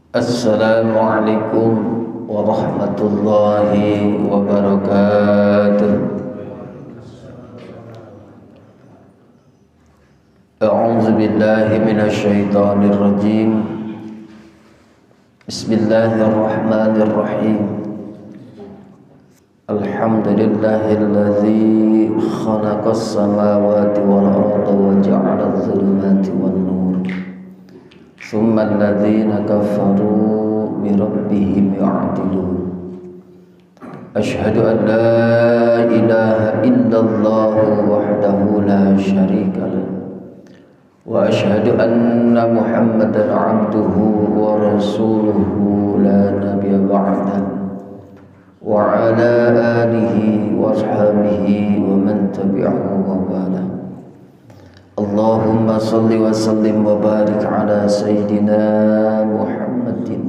Assalamualaikum warahmatullahi wabarakatuh. A'udzu billahi minasy syaithanir rajim. Bismillahirrahmanirrahim. Alhamdulillahilladzi khalaqas samawati wal arda wa ja'ala adh-dhulumati wan nur. Tsumma alladzina kafaru bi rabbihim ya'dilun. Asyhadu an la ilaha illallah wahdahu la syarika lah. Wa asyhadu anna Muhammadan 'abduhu wa rasuluhu la nabiyya ba'dahu. Wa 'ala alihi wa ashabihi wa man tabi'ahu wa wala. Allahumma salli wa sallim wa barik ala sayyidina Muhammadin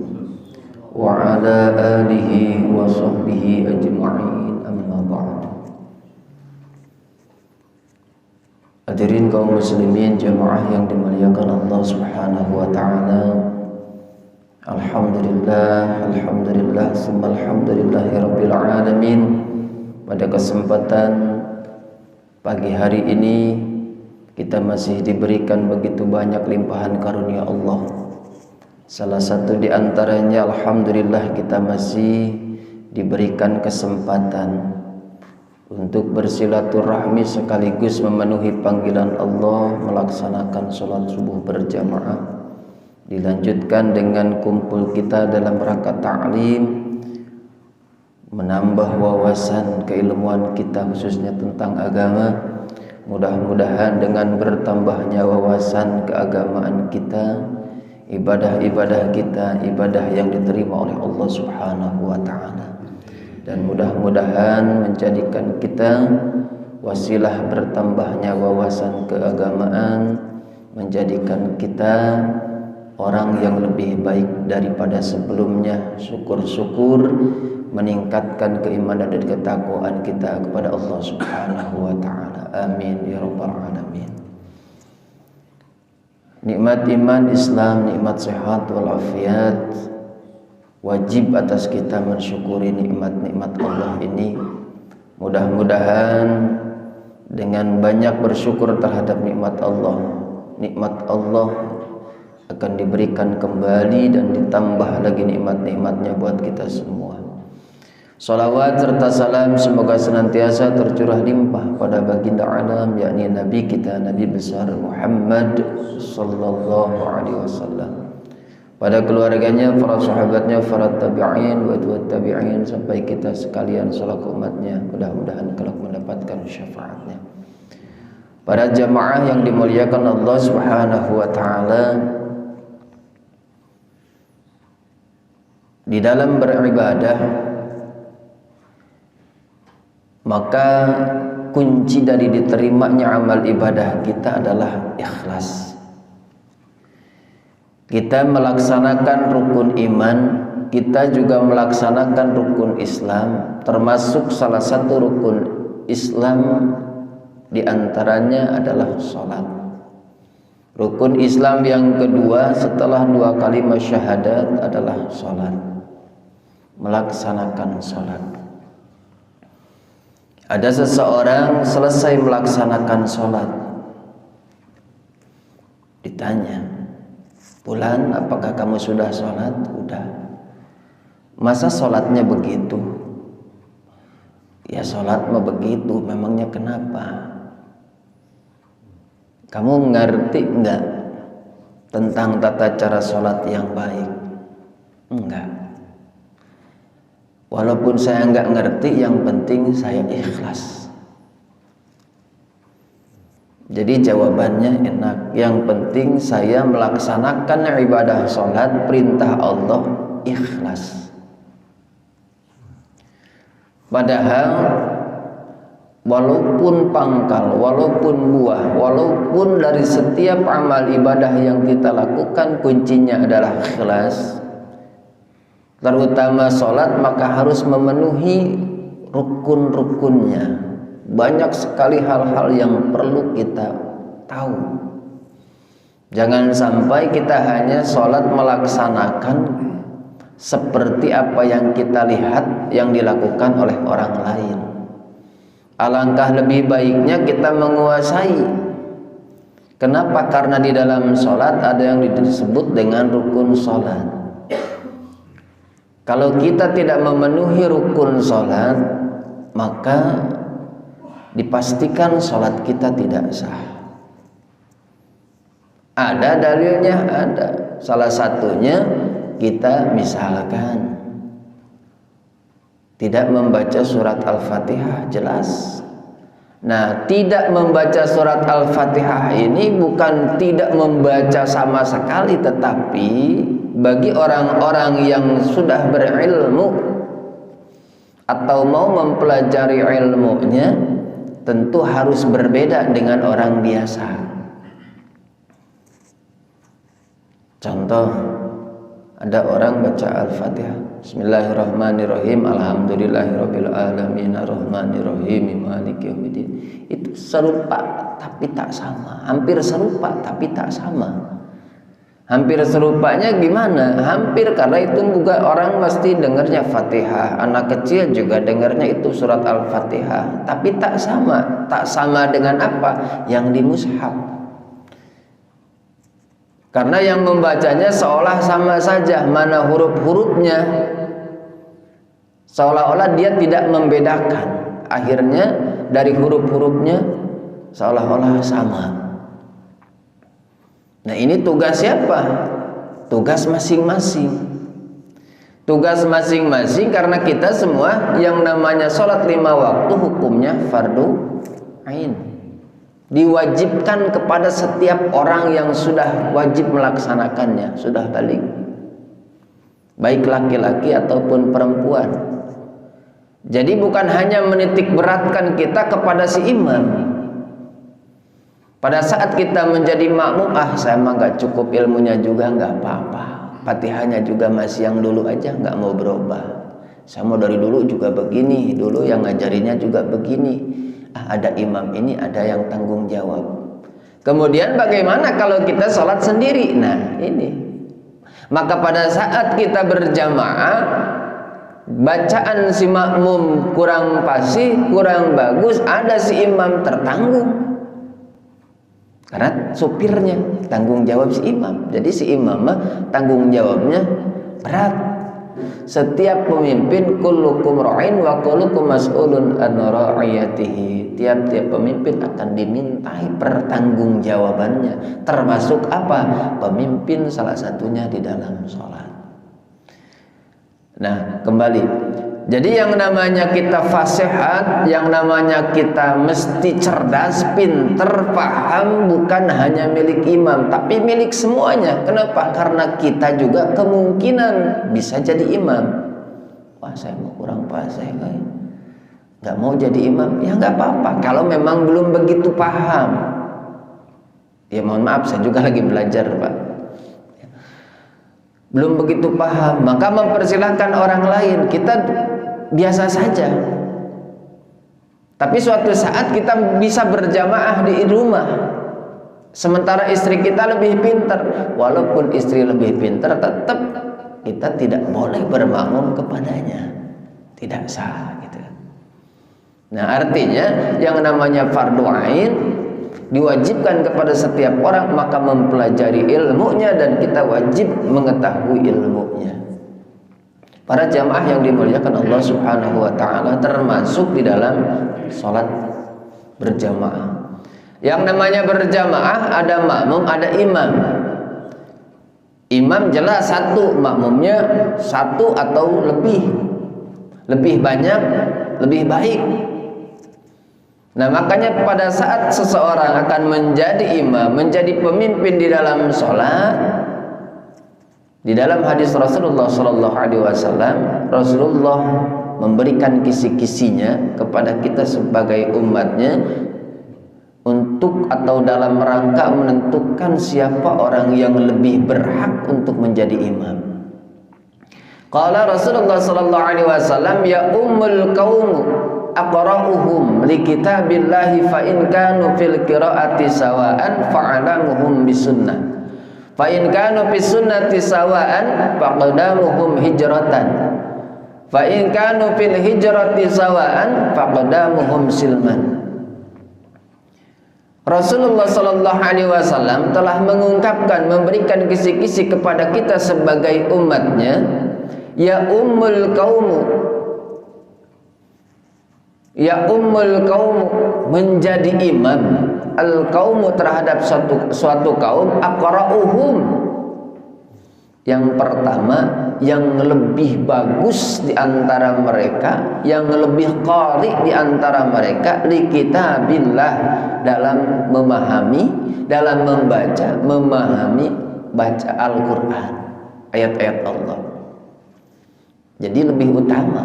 wa ala alihi wa sahbihi ajma'in, amma ba'd. Hadirin kaum muslimin jamaah yang dimuliakan Allah Subhanahu wa taala. Alhamdulillah, summa alhamdulillahi rabbil alamin. Pada kesempatan pagi hari ini kita masih diberikan begitu banyak limpahan karunia Allah. Salah satu di antaranya alhamdulillah kita masih diberikan kesempatan untuk bersilaturahmi sekaligus memenuhi panggilan Allah, melaksanakan sholat subuh berjamaah. Dilanjutkan dengan kumpul kita dalam rangka ta'lim, menambah wawasan keilmuan kita khususnya tentang agama. Mudah-mudahan dengan bertambahnya wawasan keagamaan kita, ibadah-ibadah kita, ibadah yang diterima oleh Allah Subhanahu wa taala. Dan mudah-mudahan menjadikan kita wasilah bertambahnya wawasan keagamaan, menjadikan kita orang yang lebih baik daripada sebelumnya. Syukur-syukur meningkatkan keimanan dan ketakwaan kita kepada Allah Subhanahu wa taala. Amin ya rabbal alamin. Nikmat iman Islam, nikmat sehat wal afiat, wajib atas kita mensyukuri nikmat-nikmat Allah ini. Mudah-mudahan dengan banyak bersyukur terhadap nikmat Allah akan diberikan kembali dan ditambah lagi nikmat-nikmatnya buat kita semua. Salawat serta salam semoga senantiasa tercurah limpah pada baginda alam, yakni Nabi kita, Nabi besar Muhammad sallallahu alaihi wasallam, pada keluarganya, para sahabatnya, para tabi'in, wa tabi'in, sampai kita sekalian selaku umatnya, mudah-mudahan kelak mendapatkan syafaatnya. Para jamaah yang dimuliakan Allah Subhanahu wa taala, di dalam beribadah maka kunci dari diterimanya amal ibadah kita adalah ikhlas. Kita melaksanakan rukun iman, kita juga melaksanakan rukun Islam, termasuk salah satu rukun Islam diantaranya adalah sholat. Rukun Islam yang kedua setelah dua kalimat syahadat adalah sholat, melaksanakan sholat. Ada seseorang selesai melaksanakan sholat, ditanya, "Fulan, apakah kamu sudah sholat?" "Udah." "Masa sholatnya begitu?" "Ya sholat mah begitu, memangnya kenapa? Kamu ngerti enggak tentang tata cara sholat yang baik?" "Enggak." "Walaupun saya enggak ngerti, yang penting saya ikhlas." Jadi jawabannya enak, yang penting saya melaksanakan ibadah sholat, perintah Allah, ikhlas. Padahal walaupun pangkal, walaupun buah, walaupun dari setiap amal ibadah yang kita lakukan kuncinya adalah ikhlas, terutama sholat, maka harus memenuhi rukun-rukunnya. Banyak sekali hal-hal yang perlu kita tahu. Jangan sampai kita hanya sholat melaksanakan seperti apa yang kita lihat yang dilakukan oleh orang lain. Alangkah lebih baiknya kita menguasai. Kenapa? Karena di dalam sholat ada yang disebut dengan rukun sholat. Kalau kita tidak memenuhi rukun sholat, maka dipastikan sholat kita tidak sah. Ada dalilnya, ada. Salah satunya kita misalkan tidak membaca surat Al-Fatihah, jelas. Nah, tidak membaca surat Al-Fatihah ini bukan tidak membaca sama sekali, tetapi bagi orang-orang yang sudah berilmu atau mau mempelajari ilmunya, tentu harus berbeda dengan orang biasa. Contoh, ada orang baca Al-Fatihah, Bismillahirrahmanirrahim, Alhamdulillahirabbil alamin, Arrahmanirrahim, Maliki yaumiddin. Itu serupa tapi tak sama. Hampir serupa tapi tak sama. Hampir serupanya gimana? Hampir, karena itu juga orang mesti dengarnya Fatihah. Anak kecil juga dengarnya itu surat Al-Fatihah, tapi tak sama. Tak sama dengan apa? Yang di mushaf. Karena yang membacanya seolah sama saja, mana huruf-hurufnya, seolah-olah dia tidak membedakan. Akhirnya dari huruf-hurufnya seolah-olah sama. Nah, ini tugas siapa? Tugas masing-masing. Tugas masing-masing, karena kita semua yang namanya sholat 5 waktu hukumnya fardu ain. Diwajibkan kepada setiap orang yang sudah wajib melaksanakannya, sudah balik, baik laki-laki ataupun perempuan. Jadi bukan hanya menitik beratkan kita kepada si imam. Pada saat kita menjadi makmum, saya mah gak cukup ilmunya juga, gak apa-apa, Fatihahnya juga masih yang dulu aja, gak mau berubah. Saya mau dari dulu juga begini, dulu yang ngajarinnya juga begini. Ada imam ini, ada yang tanggung jawab. Kemudian bagaimana kalau kita sholat sendiri? Nah, ini. Maka pada saat kita berjamaah, bacaan si makmum kurang fasih, kurang bagus, ada si imam tertanggung. Karena supirnya, tanggung jawab si imam. Jadi si imam tanggung jawabnya berat. Setiap pemimpin kullukum ra'in wa kullukum mas'ulun an ra'iyatihi. Tiap-tiap pemimpin akan dimintai pertanggungjawabannya, termasuk apa? Pemimpin salah satunya di dalam sholat. Nah, kembali. Jadi yang namanya kita fasihat, yang namanya kita mesti cerdas, pinter, paham, bukan hanya milik imam, tapi milik semuanya. Kenapa? Karena kita juga kemungkinan bisa jadi imam. Wah, saya mau kurang fasih, nggak mau jadi imam. Ya nggak apa-apa, kalau memang belum begitu paham. Ya mohon maaf, saya juga lagi belajar, Pak. Belum begitu paham, maka mempersilahkan orang lain. Kita biasa saja, tapi suatu saat kita bisa berjamaah di rumah, sementara istri kita lebih pintar. Walaupun istri lebih pintar, tetap kita tidak boleh bermakmum kepadanya, tidak sah gitu. Nah, artinya yang namanya fardu ain diwajibkan kepada setiap orang, maka mempelajari ilmunya dan kita wajib mengetahui ilmunya. Para jamaah yang dimuliakan Allah Subhanahu wa taala, termasuk di dalam salat berjamaah. Yang namanya berjamaah ada makmum, ada imam. Imam jelas satu, makmumnya satu atau lebih. Lebih banyak, lebih baik. Nah, makanya pada saat seseorang akan menjadi imam, menjadi pemimpin di dalam salat, di dalam hadis Rasulullah Sallallahu Alaihi Wasallam, Rasulullah memberikan kisi-kisinya kepada kita sebagai umatnya untuk atau dalam rangka menentukan siapa orang yang lebih berhak untuk menjadi imam. Qala Rasulullah Sallallahu Alaihi Wasallam, ya ummul qaum aqra'uhum li kitabillahi fa in kanu fil qira'ati sawa'an fa'alamuhum bisunnah. Fa in kanu fi sunnati sawaan faqdamuhum hijratan. Fa in kanu fil hijrati sawaan faqdamuhum silman. Rasulullah sallallahu alaihi wasallam telah mengungkapkan, memberikan kisi-kisi kepada kita sebagai umatnya, ya ummul qaumu menjadi imam al qaumu terhadap suatu kaum, aqra'uhum, yang pertama yang lebih bagus di antara mereka, yang lebih qari di antara mereka, li kitabillah, dalam memahami, dalam memahami baca Al-Qur'an, ayat-ayat Allah. Jadi lebih utama,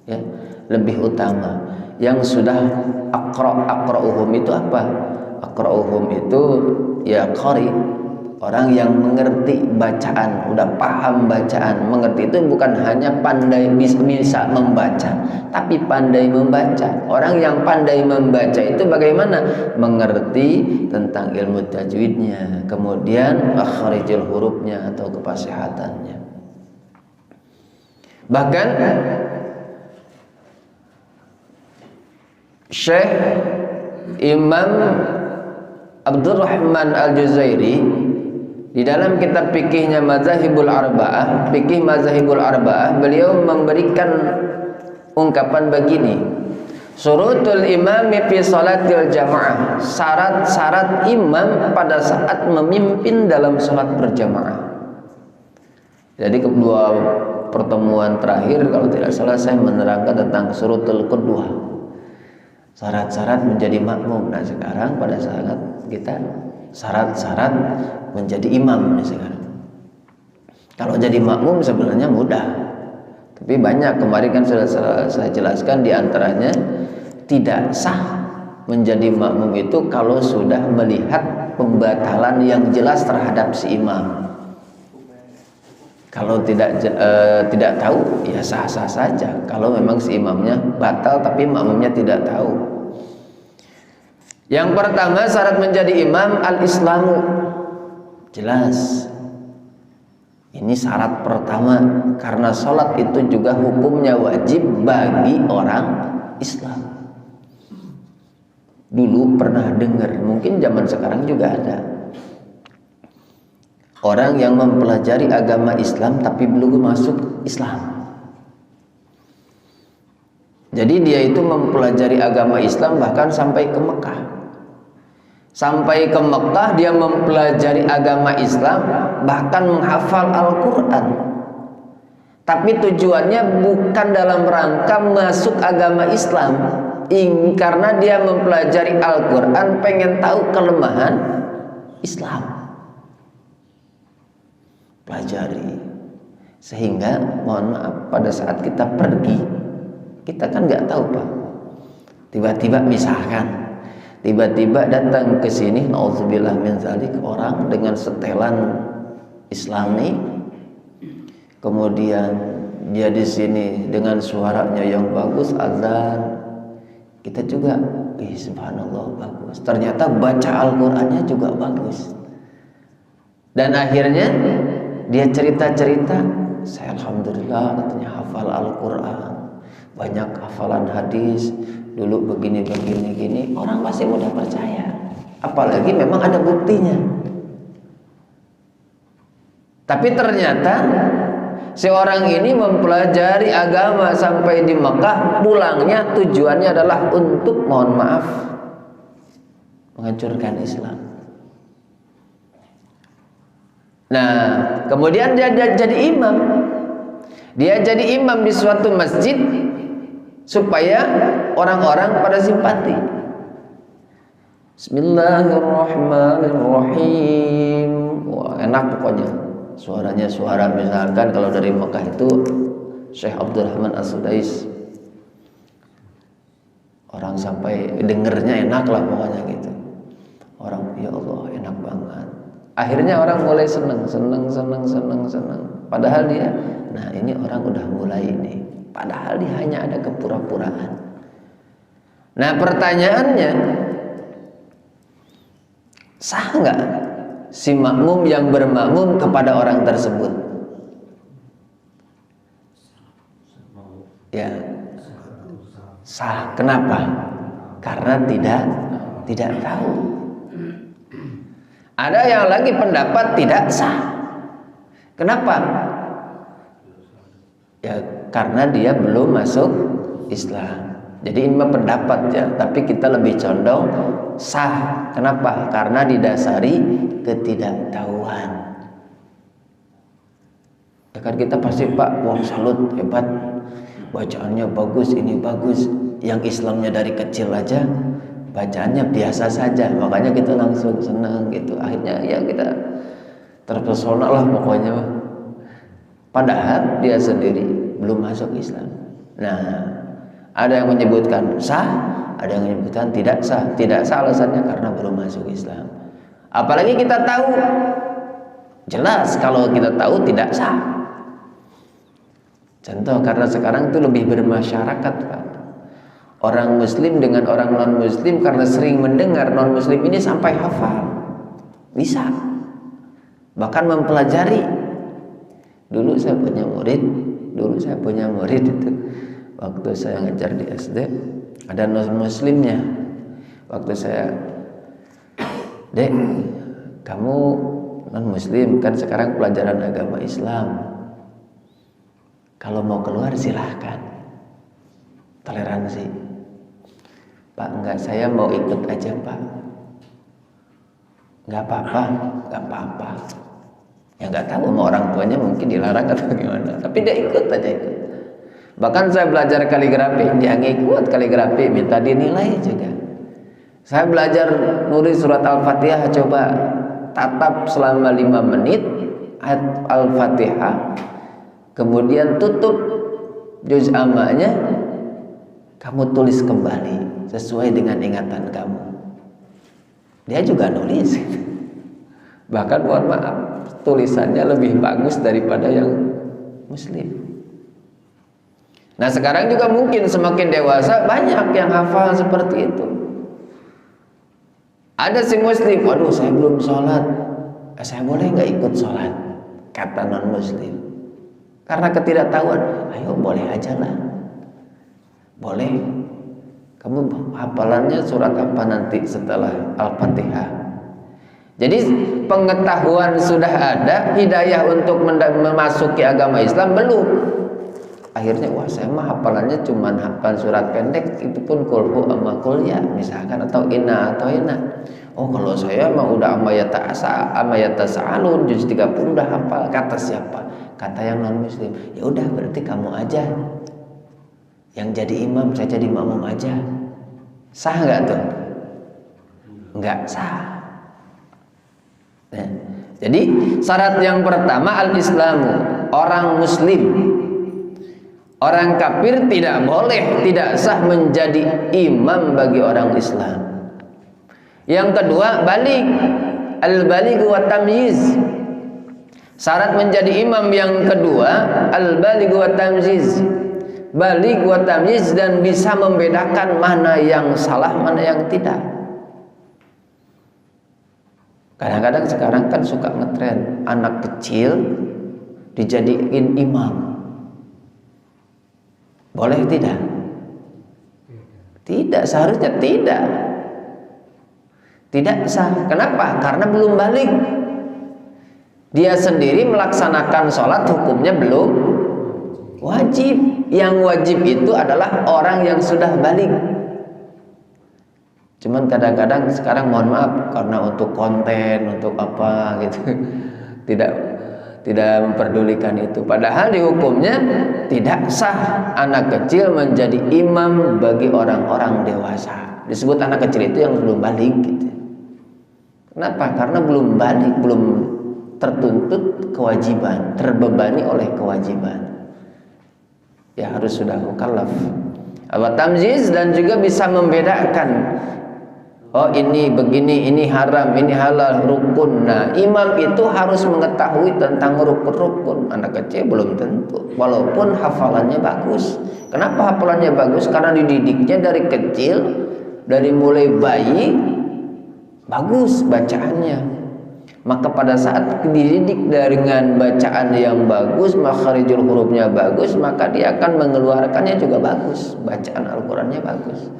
ya, lebih utama. Yang sudah aqra'uhum itu apa? Aqra'uhum itu ya qari, orang yang mengerti bacaan, udah paham bacaan. Mengerti itu bukan hanya pandai bisa membaca, tapi pandai membaca. Orang yang pandai membaca itu bagaimana? Mengerti tentang ilmu tajwidnya, kemudian makharijul hurufnya atau kefasihatannya. Bahkan Syekh Imam Abdurrahman Al-Juzairi di dalam kitab fikihnya Mazahibul Arba'ah, fikih Mazahibul Arba'ah, beliau memberikan ungkapan begini: syurutul imami fi salatil jamaah, syarat-syarat imam pada saat memimpin dalam salat berjamaah. Jadi kedua pertemuan terakhir kalau tidak salah saya menerangkan tentang syurutul qudwah, syarat-syarat menjadi makmum. Nah sekarang pada saat kita syarat-syarat menjadi imam nih sekarang. Kalau jadi makmum sebenarnya mudah, tapi banyak, kemarin kan sudah saya jelaskan, diantaranya tidak sah menjadi makmum itu kalau sudah melihat pembatalan yang jelas terhadap si imam. Kalau tidak tahu ya sah-sah saja. Kalau memang si imamnya batal tapi makmumnya tidak tahu. Yang pertama syarat menjadi imam al-islamu, jelas. Ini syarat pertama, karena sholat itu juga hukumnya wajib bagi orang Islam. Dulu pernah dengar, mungkin zaman sekarang juga ada, orang yang mempelajari agama Islam tapi belum masuk Islam. Jadi dia itu mempelajari agama Islam bahkan sampai ke Mekah. Sampai ke Mekah dia mempelajari agama Islam, bahkan menghafal Al-Quran. Tapi tujuannya bukan dalam rangka masuk agama Islam, karena dia mempelajari Al-Quran pengen tahu kelemahan Islam. Pelajari, sehingga mohon maaf pada saat kita pergi, kita kan nggak tahu Pak, tiba-tiba misalkan tiba-tiba datang ke sini, naudzubillah min dzalik, orang dengan setelan Islami, kemudian dia di sini dengan suaranya yang bagus azan, kita juga subhanallah bagus, ternyata baca Al-Qur'annya juga bagus, dan akhirnya dia cerita-cerita, saya alhamdulillah katanya hafal Al-Quran, banyak hafalan hadis, dulu begini, orang pasti mudah percaya. Apalagi memang ada buktinya. Tapi ternyata seorang ini mempelajari agama sampai di Mekah, pulangnya tujuannya adalah untuk, mohon maaf, menghancurkan Islam. Nah, kemudian dia jadi imam. Dia jadi imam di suatu masjid supaya orang-orang pada simpati. Bismillahirrahmanirrahim. Wah, enak pokoknya. Suaranya suara, misalkan kalau dari Mekah itu Syekh Abdurrahman As-Sudais. Orang sampai dengernya enak lah pokoknya gitu. Orang, ya Allah, enak banget. Akhirnya orang mulai senang. Padahal dia, nah ini orang udah mulai ini. Padahal dia hanya ada kepura-puraan. Nah pertanyaannya, sah nggak si makmum yang bermakmum kepada orang tersebut? Ya, sah. Kenapa? Karena tidak tahu. Ada yang lagi pendapat tidak sah. Kenapa? Ya, karena dia belum masuk Islam. Jadi ini pendapat ya, tapi kita lebih condong sah. Kenapa? Karena didasari ketidaktahuan. Ya kan kita pasti, Pak, wah salut, hebat, bacaannya bagus, ini bagus. Yang Islamnya dari kecil aja bacaannya biasa saja, makanya kita langsung senang gitu. Akhirnya ya kita terpesona lah pokoknya. Padahal dia sendiri belum masuk Islam. Nah, ada yang menyebutkan sah, ada yang menyebutkan tidak sah. Tidak sah alasannya karena belum masuk Islam. Apalagi kita tahu, jelas kalau kita tahu tidak sah. Contoh, karena sekarang itu lebih bermasyarakat, Pak. Orang muslim dengan orang non muslim karena sering mendengar, non muslim ini sampai hafal, bisa, bahkan mempelajari. Dulu saya punya murid itu, waktu saya ngajar di SD, ada non muslimnya. Waktu saya, Dek, kamu non muslim kan sekarang pelajaran agama Islam, kalau mau keluar silahkan, toleransi. Pak, enggak, saya mau ikut aja, Pak. Enggak apa-apa. Ya enggak tahu, sama orang tuanya mungkin dilarang atau gimana, tapi dia ikut aja. Bahkan saya belajar kaligrafi, dia ngikut kaligrafi, minta dinilai juga. Saya belajar nulis surat Al-Fatihah, coba tatap selama 5 menit ayat Al-Fatihah, kemudian tutup juz amanya, kamu tulis kembali sesuai dengan ingatan kamu. Dia juga nulis. Bahkan mohon maaf, tulisannya lebih bagus daripada yang muslim. Nah sekarang juga mungkin semakin dewasa banyak yang hafal seperti itu. Ada si muslim, waduh saya belum sholat, saya boleh nggak ikut sholat? Kata non muslim. Karena ketidaktahuan, ayo boleh aja lah. Boleh. Kamu hafalannya surat apa nanti setelah Al-Fatihah? Jadi pengetahuan sudah ada, hidayah untuk memasuki agama Islam belum. Akhirnya, wah saya mah hafalannya cuma hafal surat pendek, itu pun kulhu sama kuliah misalkan, atau inna atau ina. Oh kalau saya mah udah amayata sa'alun juz 30 udah hafal. Kata siapa? Kata yang non muslim. Ya udah berarti kamu aja yang jadi imam, saya jadi makmum aja. Sah nggak tuh? Nggak sah. Nah, jadi syarat yang pertama al-islamu, orang muslim. Orang kafir tidak boleh, tidak sah menjadi imam bagi orang Islam. Yang kedua, baligh, al-baligh wa tamyiz. Syarat menjadi imam yang kedua, al-baligh wa tamyiz. Baligh wa tamyiz, dan bisa membedakan mana yang salah, mana yang tidak. Kadang-kadang sekarang kan suka ngetren anak kecil dijadiin imam. Boleh tidak? Tidak, seharusnya tidak. Tidak sah. Kenapa? Karena belum baligh. Dia sendiri melaksanakan sholat hukumnya belum wajib. Yang wajib itu adalah orang yang sudah baligh. Cuman kadang-kadang sekarang mohon maaf, karena untuk konten, untuk apa gitu, tidak memperdulikan itu. Padahal di hukumnya tidak sah anak kecil menjadi imam bagi orang-orang dewasa. Disebut anak kecil itu yang belum baligh gitu. Kenapa? Karena belum baligh, belum tertuntut kewajiban, terbebani oleh kewajiban. Ya harus sudah mukallaf. Tamyiz, dan juga bisa membedakan. Oh ini begini, ini haram, ini halal, rukun. Nah imam itu harus mengetahui tentang rukun-rukun. Anak kecil belum tentu, walaupun hafalannya bagus. Kenapa hafalannya bagus? Karena dididiknya dari kecil, dari mulai bayi bagus bacaannya. Maka pada saat dididik dengan bacaan yang bagus, makharijul hurufnya bagus, maka dia akan mengeluarkannya juga bagus, bacaan Al-Qur'annya bagus.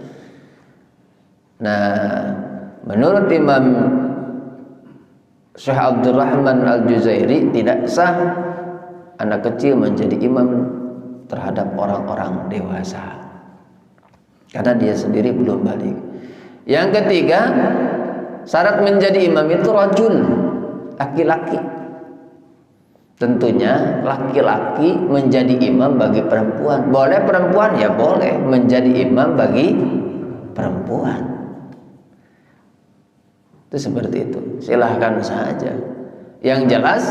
Nah, menurut Imam Syekh Abdurrahman Al-Juzairi, tidak sah anak kecil menjadi imam terhadap orang-orang dewasa karena dia sendiri belum balik. Yang ketiga, syarat menjadi imam itu rajul, laki-laki. Tentunya laki-laki menjadi imam bagi perempuan. Boleh perempuan? Ya boleh menjadi imam bagi perempuan. Itu seperti itu. Silahkan saja. Yang jelas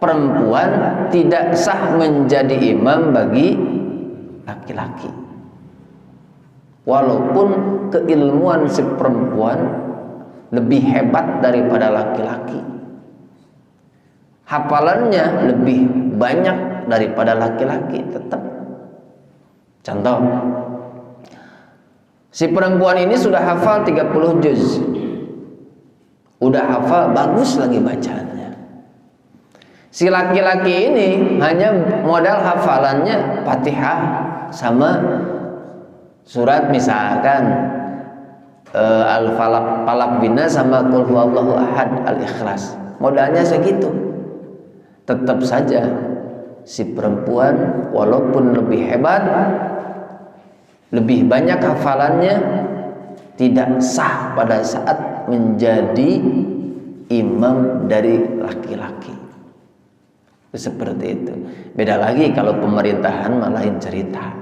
perempuan tidak sah menjadi imam bagi laki-laki. Walaupun keilmuan si perempuan lebih hebat daripada laki-laki, hafalannya lebih banyak daripada laki-laki, tetap. Contoh, si perempuan ini sudah hafal 30 juz, udah hafal, bagus lagi bacaannya. Si laki-laki ini hanya modal hafalannya Fatihah sama surat, misalkan Al-Falaq, Falaq Bina sama Qul Huwallahu Ahad, Al-Ikhlas. Modalnya segitu. Tetap saja si perempuan walaupun lebih hebat, lebih banyak hafalannya, tidak sah pada saat menjadi imam dari laki-laki. Seperti itu. Beda lagi kalau pemerintahan mah lain cerita.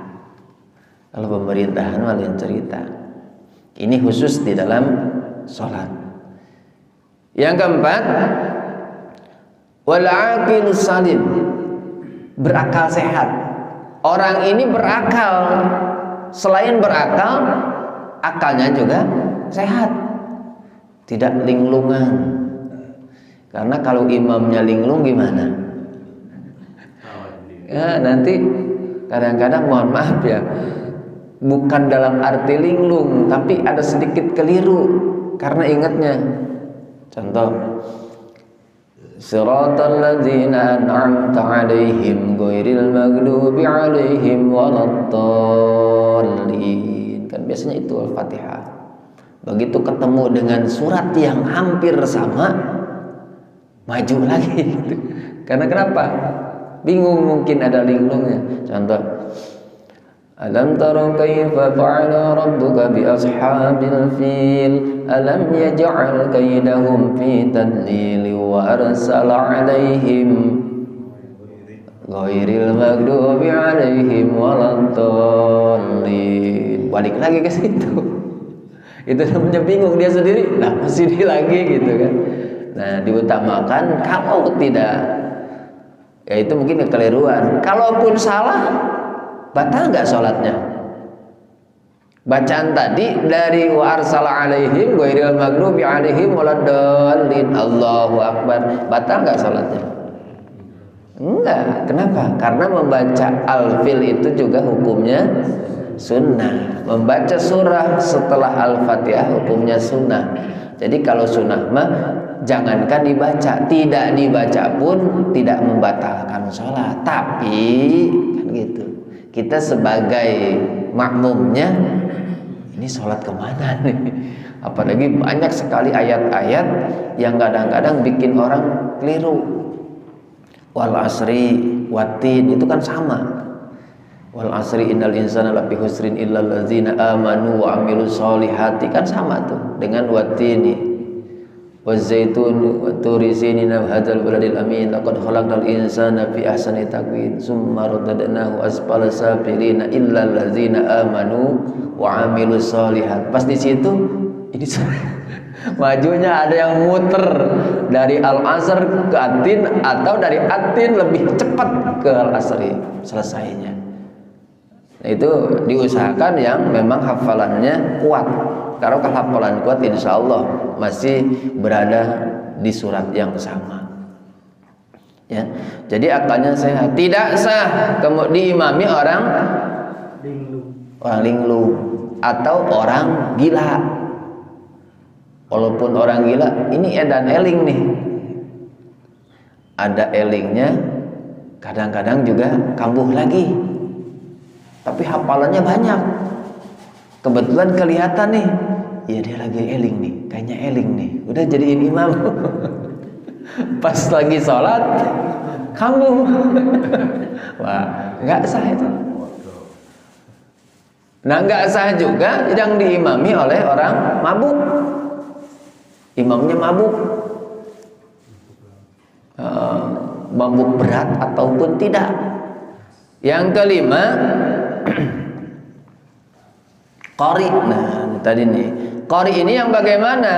Kalau pemerintahan mah lain cerita. Ini khusus di dalam sholat. Yang keempat, wal aqil salim, berakal sehat. Orang ini berakal, selain berakal, akalnya juga sehat, tidak linglungan. Karena kalau imamnya linglung gimana? Ya, nanti kadang-kadang mohon maaf ya, bukan dalam arti linglung, tapi ada sedikit keliru karena ingatnya. Contoh, siratal ladzina an'amta 'alaihim ghairil maghdubi 'alaihim waladdallin. Kan biasanya itu Al-Fatihah. Begitu ketemu dengan surat yang hampir sama, maju lagi gitu. Karena kenapa? Bingung, mungkin ada linglungnya. Contoh, alam tara kaifa fa'ala rabbuka bi ashabil fil alam yaj'al kaidahum fi tadlil wa arsala 'alaihim ghairil maghdubi 'alaihim waladdallin. Balik lagi ke situ. Itu namanya bingung dia sendiri. Nah, masih di lagi gitu kan. Nah, diutamakan kalau tidak, ya itu mungkin kekeliruan. Kalaupun salah, batal nggak sholatnya? Bacaan tadi dari wa arsala alaihim ghairil maghdubi alaihim waladdallin, Allahu akbar, batal nggak sholatnya? Enggak. Kenapa? Karena membaca al-fil itu juga hukumnya sunnah. Membaca surah setelah al-fatihah hukumnya sunnah. Jadi kalau sunnah mah jangankan dibaca, tidak dibaca pun tidak membatalkan sholat. Tapi kan gitu, kita sebagai makmumnya, ini sholat kemana nih? Apalagi banyak sekali ayat-ayat yang kadang-kadang bikin orang keliru. Wal asri watin, itu kan sama. Wal asri innal insana lafi husrin illal ladzina amanu wa amilus solihati, kan sama tuh dengan watini. Wazaitun wa turi sinina hadzal baladil amin laqad khalaqnal insana fi ahsani taqwim summa radadnahu asfala safilina illal ladzina amanu wa amilus solihat. Pas di situ ini majunya ada yang muter dari al-asr ke atin atau dari atin lebih cepat ke al-asri selesainya. Nah, itu diusahakan yang memang hafalannya kuat. Kalau hafalan kuat, insya Allah masih berada di surat yang sama. Ya, jadi akalnya sehat. Tidak sah diimami orang linglung atau orang gila. Walaupun orang gila, ini edan eling nih. Ada elingnya, kadang-kadang juga kambuh lagi. Tapi hafalannya banyak. Kebetulan kelihatan nih, ya dia lagi eling nih, kayaknya eling nih. Udah jadiin imam. Pas lagi sholat, kambuh. Wah, nggak sah itu. Nah, nggak sah juga yang diimami oleh orang mabuk. Imamnya mabuk, mabuk berat ataupun tidak. Yang kelima, qari. Nah, tadi nih, qari ini yang bagaimana?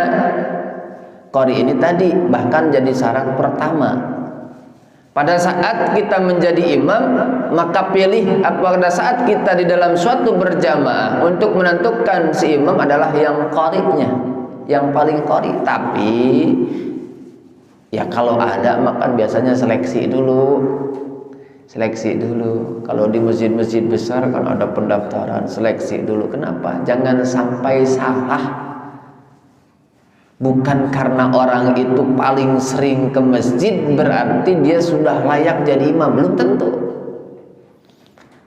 Qari ini tadi bahkan jadi syarat pertama. Pada saat kita menjadi imam, maka pilih pada saat kita di dalam suatu berjamaah untuk menentukan si imam adalah yang qari'nya, yang paling qari. Tapi ya kalau ada makan biasanya seleksi dulu. Kalau di masjid-masjid besar kan ada pendaftaran, seleksi dulu. Kenapa? Jangan sampai salah. Bukan karena orang itu paling sering ke masjid berarti dia sudah layak jadi imam. Belum tentu.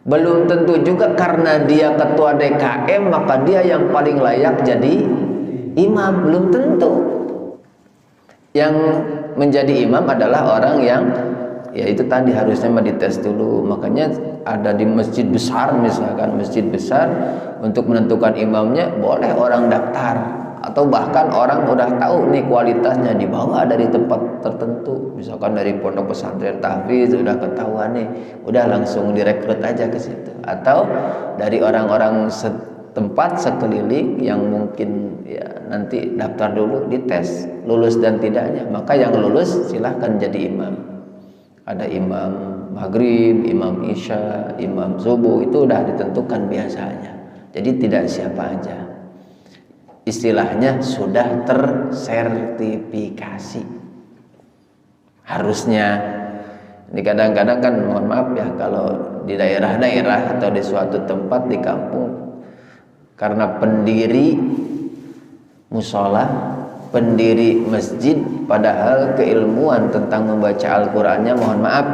Belum tentu juga karena dia ketua DKM maka dia yang paling layak jadi imam. Belum tentu. Yang menjadi imam adalah orang yang, ya itu tadi harusnya dites dulu. Makanya ada di masjid besar, misalkan masjid besar, untuk menentukan imamnya boleh orang daftar. Atau bahkan orang udah tahu nih kualitasnya, dibawa dari tempat tertentu, misalkan dari pondok pesantren tahfiz udah ketahuan nih, udah langsung direkrut aja ke situ. Atau dari orang-orang setempat sekeliling yang mungkin ya nanti daftar dulu, dites lulus dan tidaknya, maka yang lulus silahkan jadi imam. Ada imam maghrib, imam isya, imam subuh, itu udah ditentukan biasanya. Jadi tidak siapa aja. Istilahnya sudah tersertifikasi. Harusnya. Ini kadang-kadang kan mohon maaf ya, kalau di daerah-daerah atau di suatu tempat di kampung, karena pendiri musola, pendiri masjid, padahal keilmuan tentang membaca Al-Qur'annya mohon maaf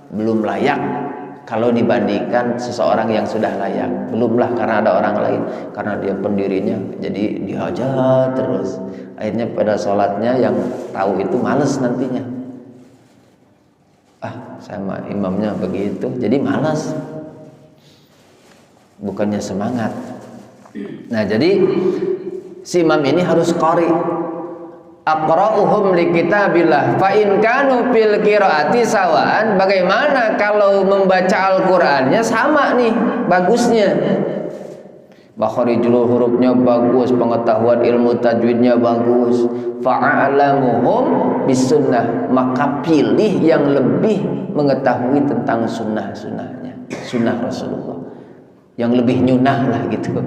belum layak. Kalau dibandingkan seseorang yang sudah layak, belumlah karena ada orang lain, karena dia pendirinya, jadi dihajar terus. Akhirnya pada sholatnya yang tahu itu males nantinya. Sama imamnya begitu, jadi malas. Bukannya semangat. Nah, jadi si imam ini harus qari. Aqra'uhum li kitabillah fa in kanu fil qiraati sawaan. Bagaimana kalau membaca Al-Qur'annya sama nih bagusnya, makharijul hurufnya bagus, pengetahuan ilmu tajwidnya bagus, fa'alamuhum bisunnah, maka pilih yang lebih mengetahui tentang sunnah-sunnahnya, sunnah Rasulullah, yang lebih nyunah lah gitu.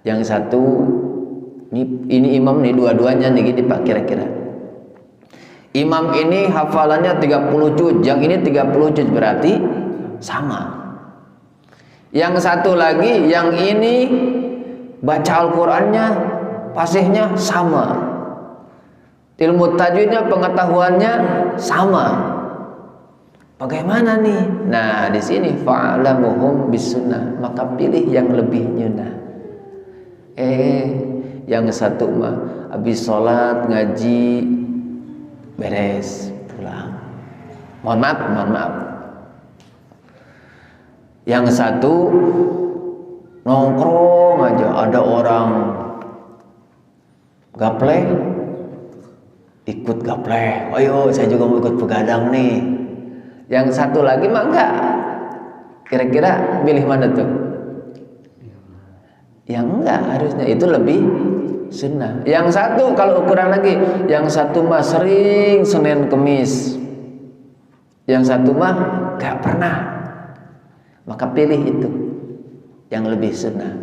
Yang satu ini imam nih, dua-duanya nih gini Pak, kira-kira imam ini hafalannya 30 juz, yang ini 30 juz, berarti sama. Yang satu lagi, yang ini baca Al-Qur'annya, fasihnya sama, ilmu tajwidnya, pengetahuannya sama. Bagaimana nih? Nah, di sini fa'alamuhum bisunnah, maka pilih yang lebih nyunah. Yang satu mah habis sholat ngaji beres pulang, mohon maaf. Yang satu nongkrong aja, ada orang gapleh ikut gapleh, ayo saya juga mau ikut begadang nih. Yang satu lagi mah enggak. Kira-kira pilih mana tuh? Yang enggak, harusnya itu lebih sunnah. Yang satu kalau ukuran lagi, yang satu mah sering Senin Kemis, yang satu mah gak pernah, maka pilih itu yang lebih sunnah.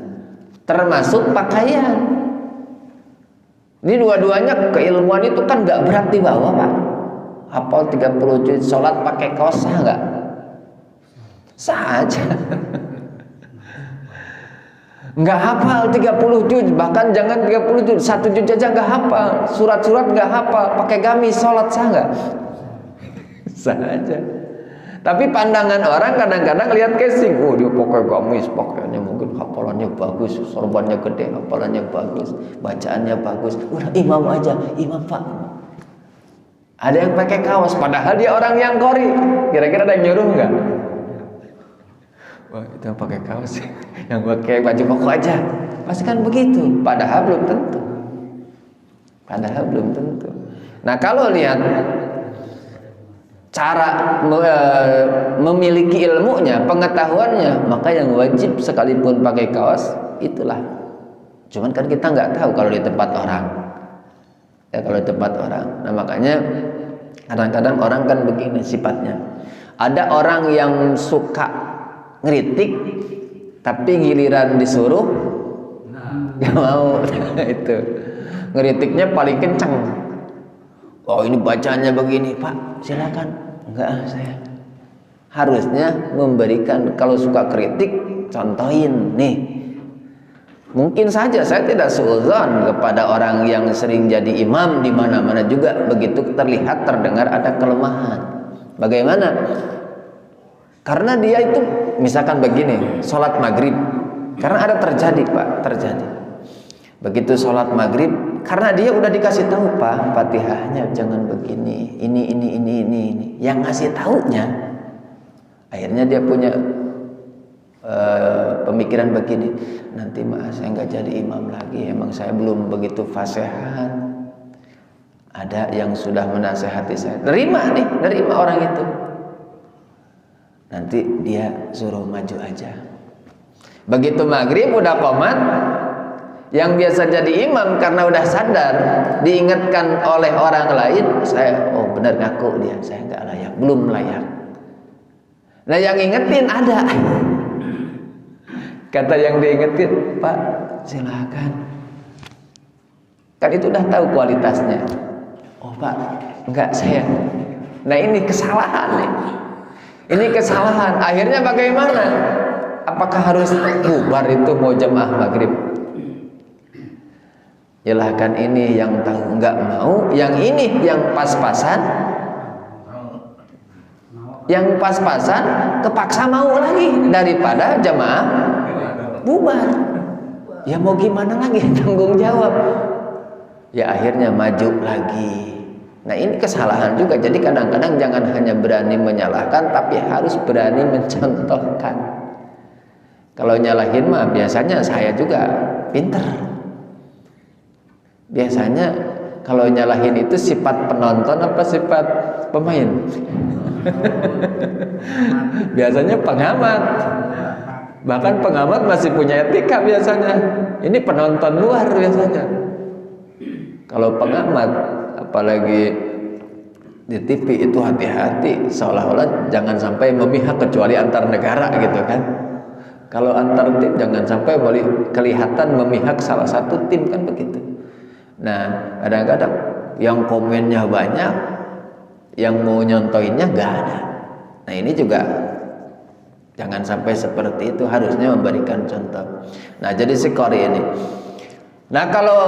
Termasuk pakaian. Ini dua-duanya keilmuan itu kan gak berat dibawa Pak. Hafal 30 juz, sholat pakai kaos sah gak? Sah aja. nggak hafal 30 juz, bahkan jangan 30 juz, 1 juz aja nggak hafal, surat-surat nggak hafal, pakai gamis sholat sah nggak? Sah aja. Tapi pandangan orang kadang-kadang lihat casing, oh dia pakai gamis, pakaiannya mungkin hafalannya bagus, sorbannya gede, hafalannya bagus, bacaannya bagus, udah imam aja, imam pak. Ada yang pakai kaos, padahal dia orang yang qori. Kira-kira ada yang nyuruh nggak? Wah itu yang pakai kaos, yang pakai baju koko aja, pasti kan begitu. Padahal belum tentu. Padahal belum tentu. Nah kalau lihat cara memiliki ilmunya, pengetahuannya, maka yang wajib sekalipun pakai kaos itulah. Cuman kan kita nggak tahu kalau di tempat orang. Ya kalau di tempat orang. Nah makanya kadang-kadang orang kan begini sifatnya. Ada orang yang suka ngeritik, tapi giliran disuruh nggak mau. Itu ngeritiknya paling kencang. Oh ini bacanya begini pak, silakan. Enggak, saya harusnya memberikan, kalau suka kritik contohin nih. Mungkin saja saya tidak suudzon kepada orang yang sering jadi imam di mana-mana juga, begitu terlihat terdengar ada kelemahan. Bagaimana? Karena dia itu misalkan begini, sholat maghrib, karena ada terjadi pak, terjadi. Begitu sholat maghrib, karena dia udah dikasih tahu pak, fatihahnya jangan begini, ini. Yang ngasih taunya, akhirnya dia punya pemikiran begini, nanti mas saya nggak jadi imam lagi, emang saya belum begitu fasihat. Ada yang sudah menasehati saya, nerima orang itu. Nanti dia suruh maju aja. Begitu maghrib udah qomat, yang biasa jadi imam karena udah sadar, diingatkan oleh orang lain, saya oh benar ngaku dia, saya nggak layak, belum layak. Nah yang ingetin ada, kata yang diingetin, pak silakan, kan itu udah tahu kualitasnya. Oh pak enggak saya. Nah ini kesalahan nih. Ini kesalahan. Akhirnya bagaimana? Apakah harus bubar itu mau jemaah maghrib? Silahkan ini yang tahu nggak mau, yang ini yang pas-pasan, yang pas-pasan kepaksa mau lagi daripada jemaah bubar. Ya mau gimana lagi, tanggung jawab. Ya akhirnya maju lagi. Nah ini kesalahan juga. Jadi kadang-kadang jangan hanya berani menyalahkan, tapi harus berani mencontohkan. Kalau nyalahin mah biasanya saya juga pinter. Biasanya kalau nyalahin itu sifat penonton apa sifat pemain? Biasanya pengamat. Bahkan pengamat masih punya etika biasanya. Ini penonton luar biasanya. Kalau pengamat, apalagi di TV itu hati-hati, seolah-olah jangan sampai memihak kecuali antar negara gitu kan. Kalau antar tim jangan sampai kelihatan memihak salah satu tim kan begitu. Nah kadang-kadang yang komennya banyak, yang mau nyontoinnya nggak ada. Nah ini juga jangan sampai seperti itu, harusnya memberikan contoh. Nah jadi si qari ini. Nah kalau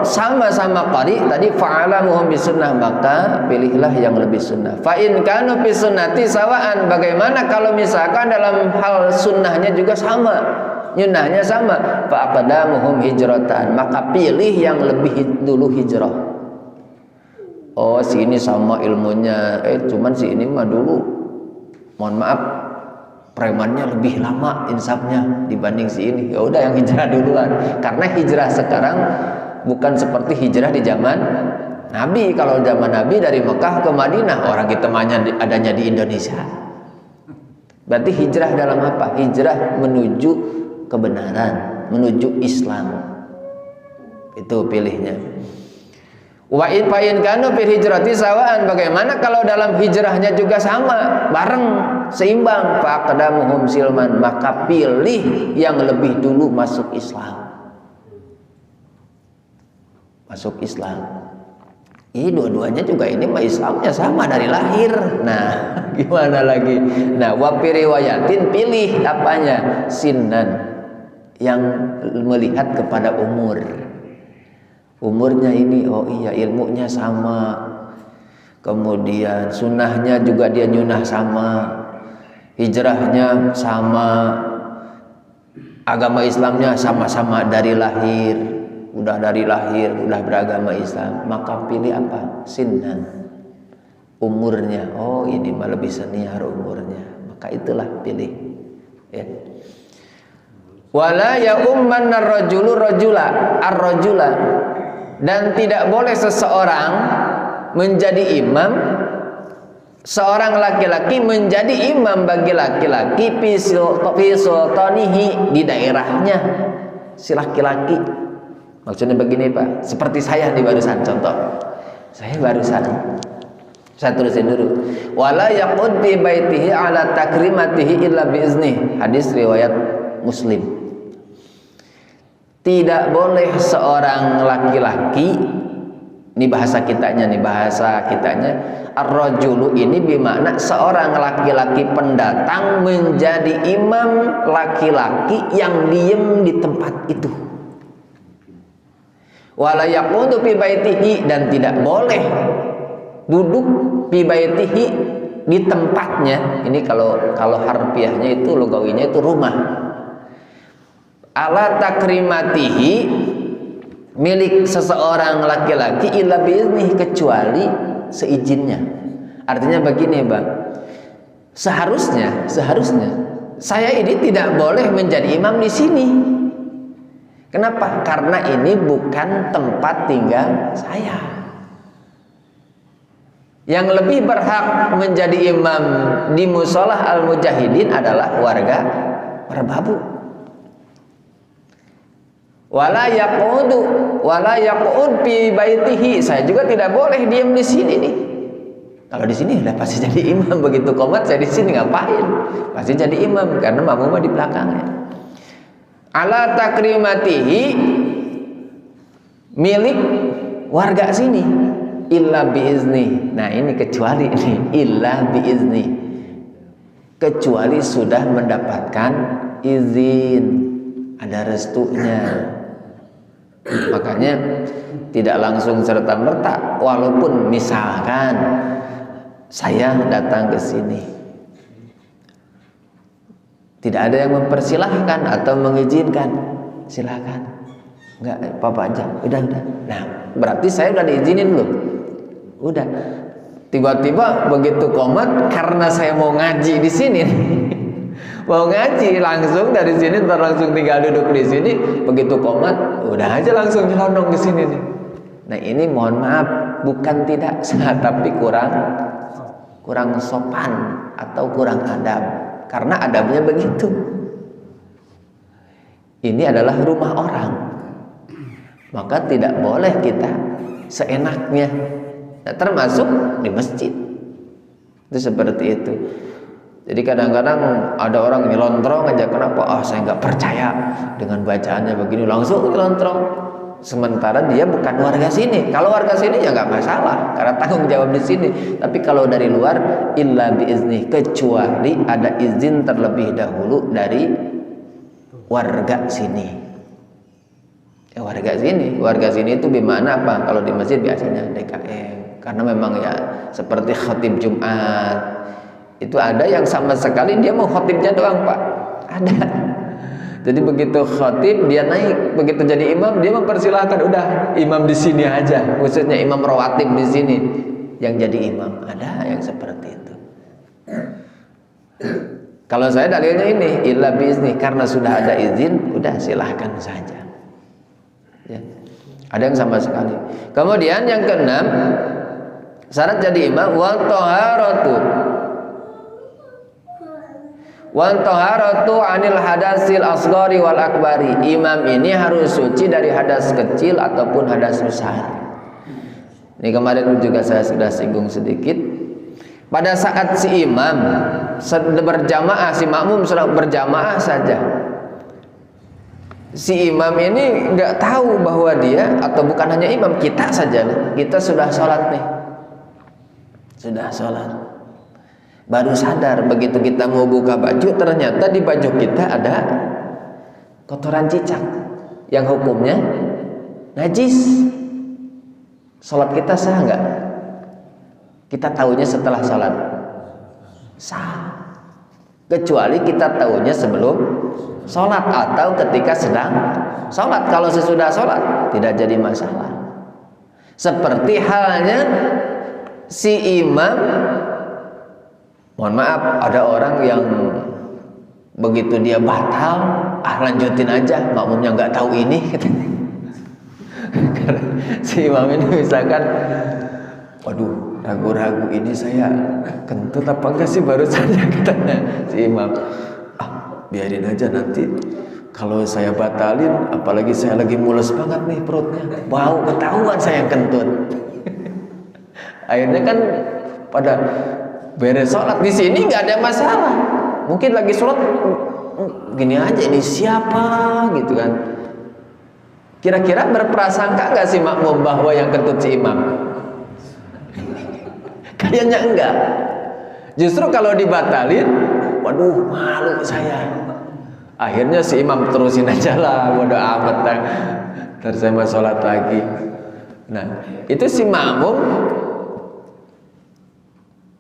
sama-sama qari tadi fa'alamuhum bisunnah, maka pilihlah yang lebih sunnah. Fa in kanu fi sunnati sawaan, bagaimana kalau misalkan dalam hal sunnahnya juga sama, nyunnahnya sama, fa aqdamuhum hijratan, maka pilih yang lebih dulu hijrah. Oh si ini sama ilmunya, cuman si ini mah dulu, mohon maaf, premannya lebih lama insafnya dibanding si ini. Ya udah yang hijrah duluan. Karena hijrah sekarang bukan seperti hijrah di zaman Nabi. Kalau zaman Nabi dari Mekah ke Madinah, orang kita adanya di Indonesia. Berarti hijrah dalam apa? Hijrah menuju kebenaran, menuju Islam. Itu pilihnya. Wa in kanu fil hijrati sawaan, bagaimana kalau dalam hijrahnya juga sama, bareng, seimbang, faqdamuhum silman, maka pilih yang lebih dulu masuk Islam. Masuk Islam. Ini dua-duanya juga ini mah Islamnya sama dari lahir. Nah, gimana lagi? Nah, wa fi riwayatin, pilih apanya? Sinnan. yang melihat kepada umurnya ini, oh iya ilmunya sama, kemudian sunnahnya juga dia nyunah sama, hijrahnya sama, agama Islamnya sama-sama dari lahir, udah beragama Islam, maka pilih apa? Sinnan, umurnya. Oh ini mah lebih senior umurnya, maka itulah pilih. Ya. Wala ya umman ar-rajulu ar-rajula, dan tidak boleh seseorang menjadi imam, seorang laki-laki menjadi imam bagi laki-laki fi sultanihi, di daerahnya si laki-laki. Maksudnya begini Pak, seperti saya di barusan, contoh saya tulisin dulu, wala yaqud bi baitihi ala takrimatihi illa bi izni, hadis riwayat Muslim. Tidak boleh seorang laki-laki, ini bahasa kitanya, ar-rajulu ini bermakna seorang laki-laki pendatang menjadi imam laki-laki yang diem di tempat itu. Wala yaqudu fi baitihi, dan tidak boleh duduk fi baitihi, di tempatnya. Ini kalau harfiahnya itu, lugawinya itu rumah. Ala takrimatihi, milik seseorang laki-laki, illa biiznih, kecuali seizinnya. Artinya begini Bang, seharusnya saya ini tidak boleh menjadi imam di sini. Kenapa? Karena ini bukan tempat tinggal saya. Yang lebih berhak menjadi imam di Musolah Al-Mujahidin adalah warga Merbabu. Wala yaqud fi baitihi, saya juga tidak boleh diam di sini nih. Kalau di sini udah pasti jadi imam, begitu qomat saya di sini ngapain? Pasti jadi imam karena makmum di belakangnya. Ala takrimatihi, milik warga sini, illa biizni. Nah ini kecuali ini, illa biizni, kecuali sudah mendapatkan izin, ada restunya. Makanya tidak langsung serta-merta, walaupun misalkan saya datang ke sini, tidak ada yang mempersilahkan atau mengizinkan, silakan, enggak apa-apa aja, udah. Nah berarti saya udah diizinin belum? Udah. Tiba-tiba begitu qomat, karena saya mau ngaji di sini mau ngaji langsung dari sini, langsung tinggal duduk di sini, begitu qomat udah aja langsung nyelonong ke sini nih. Nah ini mohon maaf, bukan tidak sah, tapi kurang sopan atau kurang adab, karena adabnya begitu. Ini adalah rumah orang, maka tidak boleh kita seenaknya. Nah, termasuk di masjid itu seperti itu. Jadi kadang-kadang ada orang nyelontrong aja, kenapa? Saya nggak percaya dengan bacaannya begini, langsung nyelontrong. Sementara dia bukan warga sini. Kalau warga sini ya nggak masalah, karena tanggung jawab di sini. Tapi kalau dari luar, illa biizni, kecuali ada izin terlebih dahulu dari warga sini. Warga sini itu gimana apa? Kalau di masjid biasanya DKM, karena memang ya seperti khatib Jumat. Itu ada yang sama sekali dia mau khotibnya doang Pak, ada. Jadi begitu khotib dia naik, begitu jadi imam dia mempersilahkan, udah imam di sini aja, khususnya imam rawatib di sini yang jadi imam. Ada yang seperti itu. Kalau saya dalilnya ini illa biizni, karena sudah ada izin, udah silahkan saja. Ya. Ada yang sama sekali. Kemudian yang keenam, syarat jadi imam wa taharatu anil hadasil asghari wal akbari. Imam ini harus suci dari hadas kecil ataupun hadas besar. Ini kemarin juga saya sudah singgung sedikit. Pada saat si imam berjamaah, si makmum sedang berjamaah saja, si imam ini nggak tahu bahwa dia, atau bukan hanya imam, kita saja, kita sudah sholat nih, sudah sholat, baru sadar begitu kita mau buka baju, ternyata di baju kita kotoran cicak yang hukumnya najis. Salat kita sah nggak? Kita tahunya setelah salat. Sah. Kecuali kita tahunya sebelum salat atau ketika sedang salat. Kalau sesudah salat tidak jadi masalah. Seperti halnya si imam, mohon maaf, ada orang yang begitu dia batal, lanjutin aja, makmumnya nggak tahu ini. Si imam ini misalkan, waduh, ragu-ragu ini saya kentut apa enggak sih baru saja, katanya si imam. Biarin aja, nanti kalau saya batalin, apalagi saya lagi mules banget nih perutnya, bau, ketahuan saya kentut. Akhirnya kan pada beres sholat di sini nggak ada masalah. Mungkin lagi sholat gini aja, ini siapa gitu kan. Kira-kira berprasangka nggak sih makmum bahwa yang kentut si imam? Kayaknya enggak. Justru kalau dibatalin, waduh, malu saya. Akhirnya si imam terusin aja lah, bodo amat, ntar saya mau sholat lagi. Nah, itu si makmum,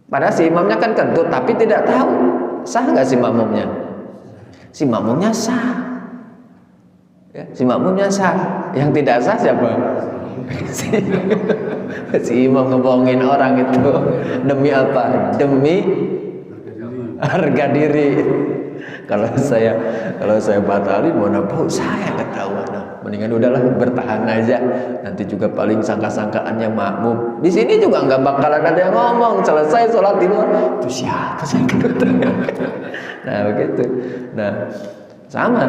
padahal si imamnya kan kentut tapi tidak tahu. Sah nggak si makmumnya? Si makmumnya sah. Ya, si makmumnya sah. Yang tidak sah siapa? Si imam ngebohongin orang itu. Demi apa? Demi harga diri. Kalau saya batalin, mana tahu saya ketahuan. Nah, mendingan udahlah, bertahan aja. Nanti juga paling sangka-sangkaannya makmum. Di sini juga nggak bakalan ada yang ngomong. Selesai sholat di luar, itu siapa sih? Nah begitu. Nah sama.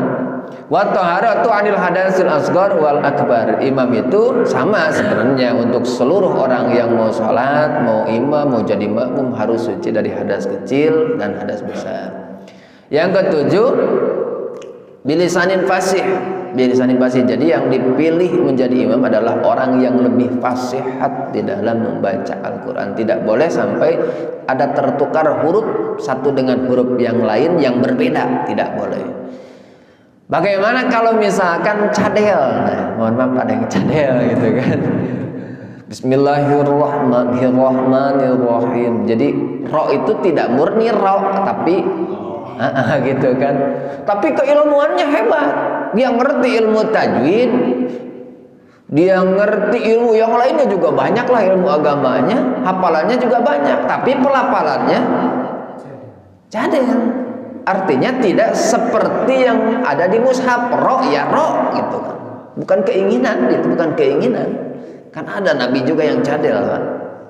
Wa taharatu anil hadatsil asghar wal akbar. Imam itu sama sebenarnya untuk seluruh orang yang mau sholat, mau imam, mau jadi makmum, harus suci dari hadas kecil dan hadas besar. Yang ketujuh, bilisanin fasih. Bilisanin fasih. Jadi yang dipilih menjadi imam adalah orang yang lebih fasihat di dalam membaca Al-Quran. Tidak boleh sampai ada tertukar huruf satu dengan huruf yang lain yang berbeda. Tidak boleh. Bagaimana kalau misalkan cadel? Nah, mohon maaf ada yang cadel gitu kan. Bismillahirrahmanirrahim. Jadi ro itu tidak murni ro, tapi gitu kan. Tapi keilmuannya hebat. Dia ngerti ilmu tajwid, dia ngerti ilmu yang lainnya juga banyak lah, ilmu agamanya, hafalannya juga banyak, tapi pelafalannya cadel. Artinya tidak seperti yang ada di mushaf, ro ya ro gitu kan. Bukan keinginan, itu bukan keinginan. Kan ada nabi juga yang cadel kan.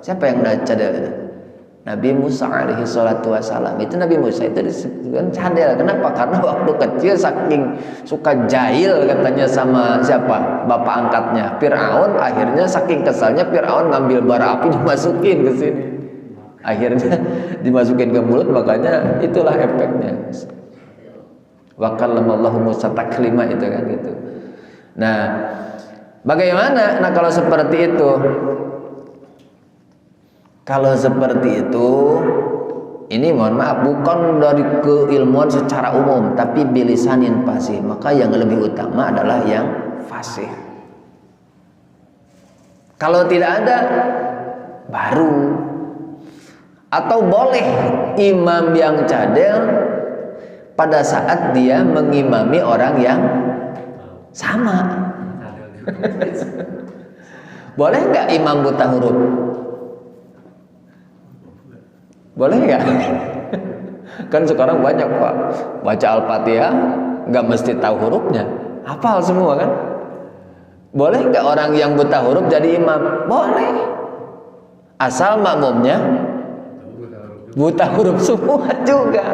Siapa yang cadel itu? Nabi Musa alaihi salatu wassalam. Itu Nabi Musa itu disebutkan cadel. Kenapa? Karena waktu kecil saking suka jahil katanya sama siapa? Bapak angkatnya Fir'aun. Akhirnya saking kesalnya Fir'aun ngambil bara api dimasukin ke sini. Akhirnya dimasukin ke mulut, makanya itulah efeknya. Wa kallamallahu Musa taklima, itu kan gitu. Nah, bagaimana? Nah, kalau seperti itu, ini mohon maaf, bukan dari keilmuan secara umum, tapi bilisanin fasih. Maka yang lebih utama adalah yang fasih. Kalau tidak ada, baru. Atau boleh imam yang cadel pada saat dia mengimami orang yang sama. Boleh nggak imam buta huruf? Boleh nggak? Kan sekarang banyak Pak, baca Al-Fatihah nggak mesti tahu hurufnya, hafal semua kan? Boleh nggak orang yang buta huruf jadi imam? Boleh, asal makmumnya buta huruf semua juga.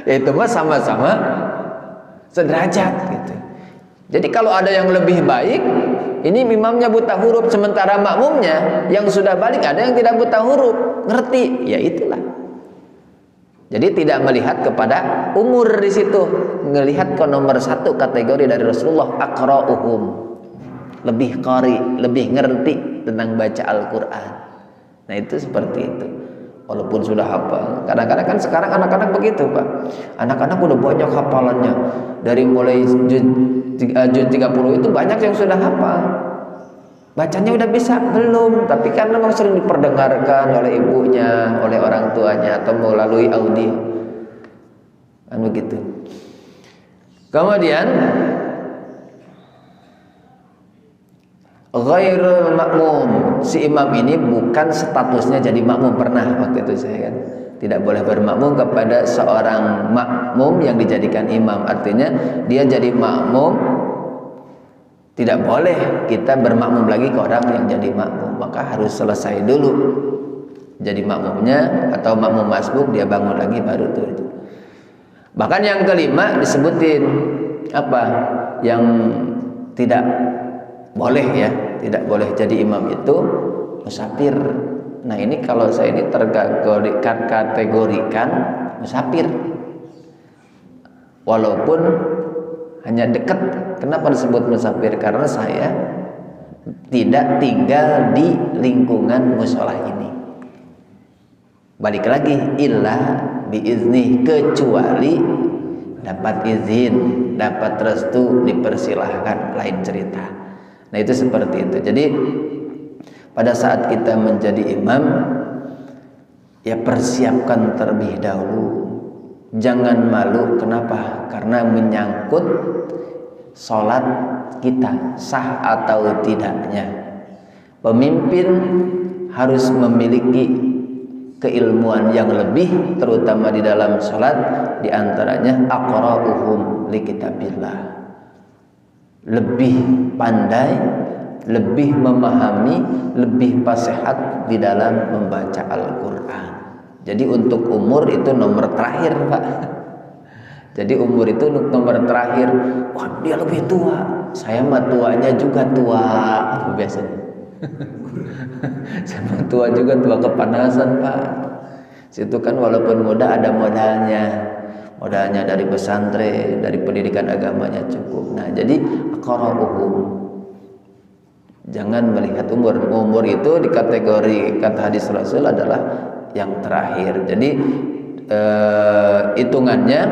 Itu mah sama-sama sederajat gitu. Jadi kalau ada yang lebih baik, ini imamnya buta huruf, sementara makmumnya yang sudah balik ada yang tidak buta huruf, ngerti, ya itulah. Jadi tidak melihat kepada umur di situ, melihat ke nomor satu kategori dari Rasulullah, aqra'uhum, lebih qari, lebih ngerti tentang baca Al-Quran. Nah itu seperti itu. walaupun sudah hafal. Kadang-kadang kan sekarang anak-anak begitu Pak, anak-anak udah banyak hafalannya, dari mulai juz 30 itu banyak yang sudah hafal. Bacanya udah bisa belum, tapi karena memang sering diperdengarkan oleh ibunya, oleh orang tuanya, atau melalui audio kan begitu. Kemudian ghairul makmum, si imam ini bukan statusnya jadi makmum. Pernah waktu itu saya kan tidak boleh bermakmum kepada seorang makmum yang dijadikan imam. Artinya dia jadi makmum, tidak boleh kita bermakmum lagi ke orang yang jadi makmum, maka harus selesai dulu jadi makmumnya atau makmum masbuk, dia bangun lagi baru tuh. Bahkan yang kelima disebutin apa yang tidak boleh ya, tidak boleh jadi imam itu musafir. Nah ini kalau saya ini kategorikan musafir, walaupun hanya dekat. Kenapa disebut musafir? Karena saya tidak tinggal di lingkungan musola ini. Balik lagi, illa biizni, kecuali dapat izin, dapat restu, dipersilahkan, lain cerita. Nah itu seperti itu. Jadi pada saat kita menjadi imam, ya persiapkan terlebih dahulu. Jangan malu. Kenapa? Karena menyangkut sholat kita sah atau tidaknya. Pemimpin harus memiliki keilmuan yang lebih, terutama di dalam sholat. Di antaranya aqra'uhum li kitabillah, lebih pandai, lebih memahami, lebih fasihat di dalam membaca Al-Quran. Jadi untuk umur itu nomor terakhir Pak. Jadi umur itu nomor terakhir. Wah dia lebih tua, saya mah tuanya juga tua biasanya. Sama tua juga, tua kepanasan Pak. Situ kan walaupun muda ada modalnya dari pesantren, dari pendidikan agamanya cukup. Nah jadi aqra'uhum, jangan melihat umur. Umur itu di kategori kata hadis Rasul adalah yang terakhir. Jadi hitungannya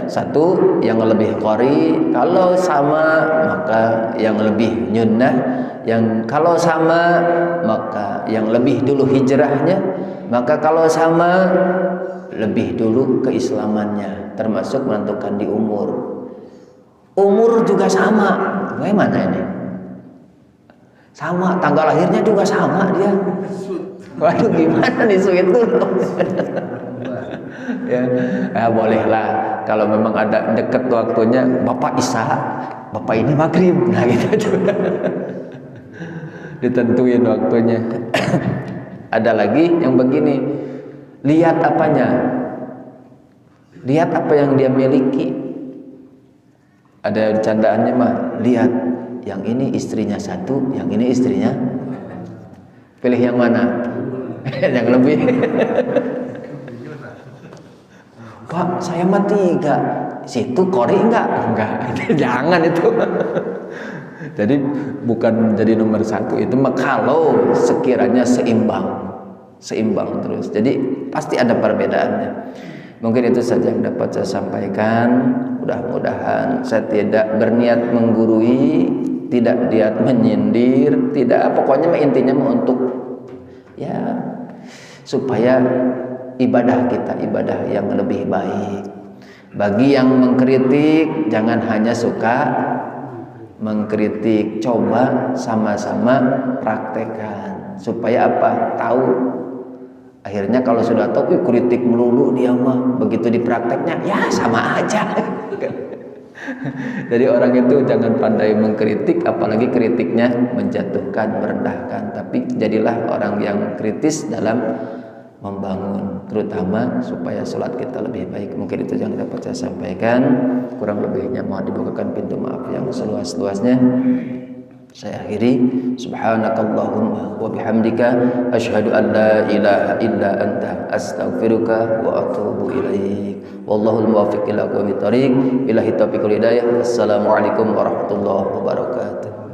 satu yang lebih qori, kalau sama maka yang lebih nyunnah, yang kalau sama maka yang lebih dulu hijrahnya, maka kalau sama lebih dulu keislamannya, termasuk menentukan di umur. Umur juga sama, bagaimana ini? Sama, tanggal lahirnya juga sama dia. Waduh gimana nih suit dulu. Ya bolehlah kalau memang ada deket waktunya, Bapak Isya, Bapak ini maghrib, nah gitu ditentuin waktunya. Ada lagi yang begini, lihat apanya, lihat apa yang dia miliki. Ada candaannya mah, lihat yang ini istrinya satu, yang ini istrinya, pilih yang mana? Yang lebih. Pak, saya mah 3. Situ qori enggak? Jangan itu. Jadi bukan jadi nomor 1 itu mah kalau sekiranya seimbang terus. Jadi pasti ada perbedaannya. Mungkin itu saja yang dapat saya sampaikan. Mudah-mudahan saya tidak berniat menggurui, tidak niat menyindir, tidak, pokoknya intinya untuk ya supaya ibadah kita ibadah yang lebih baik. Bagi yang mengkritik, jangan hanya suka mengkritik, coba sama-sama praktekkan supaya apa? Tahu. Akhirnya kalau sudah tahu, kritik melulu dia mah, begitu diprakteknya ya sama aja. Jadi orang itu jangan pandai mengkritik, apalagi kritiknya menjatuhkan, merendahkan. Tapi jadilah orang yang kritis dalam membangun, terutama supaya sholat kita lebih baik. Mungkin itu yang dapat saya sampaikan. Kurang lebihnya mohon dibukakan pintu maaf yang seluas-luasnya. Saya akhiri, subhanakallahumma wa bihamdika asyhadu an la ilaha illa anta astaghfiruka wa atubu ilaik. Wallahul muwaffiq ila aqwamit thoriq. Billahi taufiq wal hidayah. Wassalamualaikum warahmatullahi wabarakatuh.